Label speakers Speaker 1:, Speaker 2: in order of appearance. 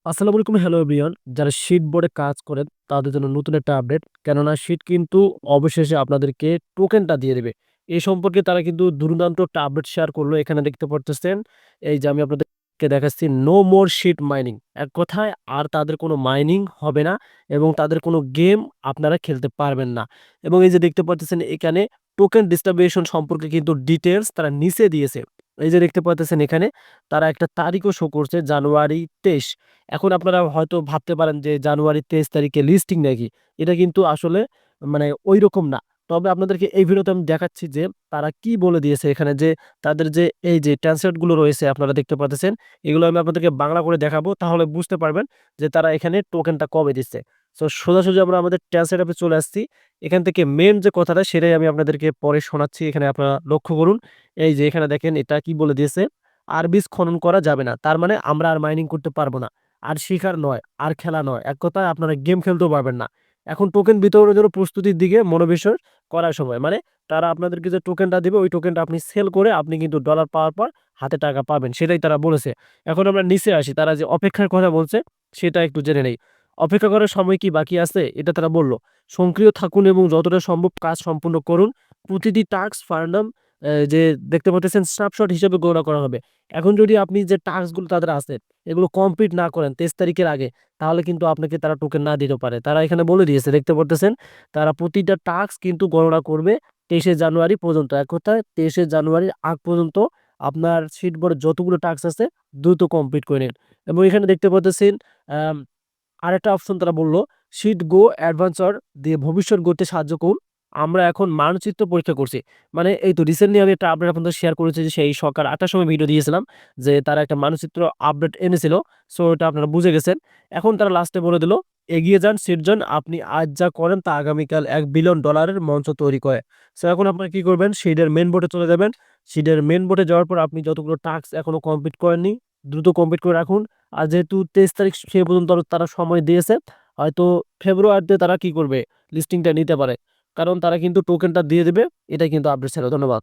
Speaker 1: আসসালামু আলাইকুম, hello everyone. যারা শিট বোর্ডে কাজ করেন তাদের জন্য নতুন একটা আপডেট। কেননা শিট কিন্তু অবশেষে আপনাদেরকে টোকেনটা দিয়ে দেবে। এই সম্পর্কে তারা কিন্তু দুর্দান্ত একটা আপডেট শেয়ার করলো। এখানে দেখতে পারতেছেন, এই যে আমি আপনাদেরকে দেখাচ্ছি, নো মোর শিট মাইনিং। এক কথায় আর তাদের কোনো মাইনিং হবে না এবং তাদের কোনো গেম আপনারা খেলতে পারবেন না। এবং এই যে দেখতে পারতেছেন এখানে টোকেন ডিস্ট্রিবিউশন সম্পর্কে কিন্তু ডিটেলস তারা নিচে দিয়েছে। এই যে দেখতে পাচ্ছেন এখানে তারা একটা তারিখও শো করছে, জানুয়ারি 23। এখন আপনারা হয়তো ভাবতে পারেন যে জানুয়ারি 23 তারিখে লিস্টিং নাকি? এটা কিন্তু আসলে মানে ঐরকম না। তবে আপনাদেরকে এই ভিডিওতে আমি দেখাচ্ছি যে তারা কি বলে দিয়েছে এখানে, যে তাদের যে এই যে ট্রান্সলেট গুলো রয়েছে আপনারা দেখতে পাচ্ছেন, এগুলো আমি আপনাদেরকে বাংলা করে দেখাবো, তাহলে বুঝতে পারবেন যে তারা এখানে টোকেনটা কবে দিচ্ছে। সো সোজাসুজি আমরা আমাদের ট্রান্সলেট অ্যাপে চলে আসছি। এখান থেকে মেইন যে কথাটা সেটাই আমি আপনাদেরকে পরে শোনাচ্ছি। এখানে আপনারা লক্ষ্য করুন, এই যে এখানে দেখেন এটা কি বলে দিয়েছে, আর বীজ খনন করা যাবে না। তার মানে আমরা আর মাইনিং করতে পারবো না। আর শিকার নয়, আর খেলা নয়। এক কথায় আপনারা গেম খেলতেও পারবেন না। এখন টোকেন বিতরণের জন্য প্রস্তুতির দিকে মনোনিবেশ করার সময়। মানে তারা আপনাদেরকে যে টোকেনটা দিবে, ওই টোকেনটা আপনি সেল করে আপনি কিন্তু ডলার পাওয়ার পর হাতে টাকা পাবেন। সেটাই তারা বলেছে। এখন আমরা নিচে আসি। তারা যে অপেক্ষার কথা বলছে সেটা একটু জেনে নেই। অপেক্ষা করার সময় কি বাকি আছে? এটা তারা বলল। সক্রিয় থাকুন এবং যতটা সম্ভব কাজ সম্পূর্ণ করুন। প্রতিটি টাস্ক ফার্নাম যে দেখতে পাচ্ছেন স্ন্যাপশট হিসেবে গণনা করা হবে। এখন যদি আপনি যে টাস্কগুলো তাদের আছে এগুলো কমপ্লিট না করেন 23 তারিখের আগে, তাহলে কিন্তু আপনাকে তারা টোকেন না দিতে পারে। তারা এখানে বলে দিয়েছে, দেখতে পারতেছেন, তারা প্রতিটা টাস্ক কিন্তু গণনা করবে 23শে জানুয়ারি পর্যন্ত। এক কথায় 23শে জানুয়ারির আগ পর্যন্ত আপনার শিটবোর্ডে যতগুলো টাস্ক আছে দ্রুত কমপ্লিট করে নিন। এবং এখানে দেখতে পাচ্ছেন আম আরেকটা অপশন তারা বলল, শিট গো অ্যাডভান্সার দিয়ে ভবিষ্যৎ গড়তে সাহায্য করুন। আমরা এখন মানচিত্র পরীক্ষা করছি। মানে এই তো রিসেন্টলি আমি একটা আপডেট আপনাদের শেয়ার করেছি, যে সেই সকাল ৮টার সময় ভিডিও দিয়েছিলাম যে তারা একটা মানচিত্র আপডেট এনেছিল। সো এটা আপনারা বুঝে গেছেন। এখন তারা লাস্টে বলে দিল, এগিয়ে যান সিটজন, আপনি আজ যা করেন তা আগামীকাল $1 বিলিয়ন মঞ্চ তৈরি করে। সো এখন আপনারা কি করবেন, সিডের মেন বোর্ডে চলে যাবেন। সিডের মেন বোর্ডে যাওয়ার পর আপনি যতগুলো টাস্ক এখনো কমপ্লিট করেননি দ্রুত কমপ্লিট করে রাখুন। আর যেহেতু 23 তারিখ সে পর্যন্ত আরো তারা সময় দিয়েছে, হয়তো ফেব্রুয়ারিতে তারা কি করবে, লিস্টিংটা নিতে পারে। কারণ তারা কিন্তু টোকেনটা দিয়ে দেবে। এটাই কিন্তু আপডেট ছিল। ধন্যবাদ।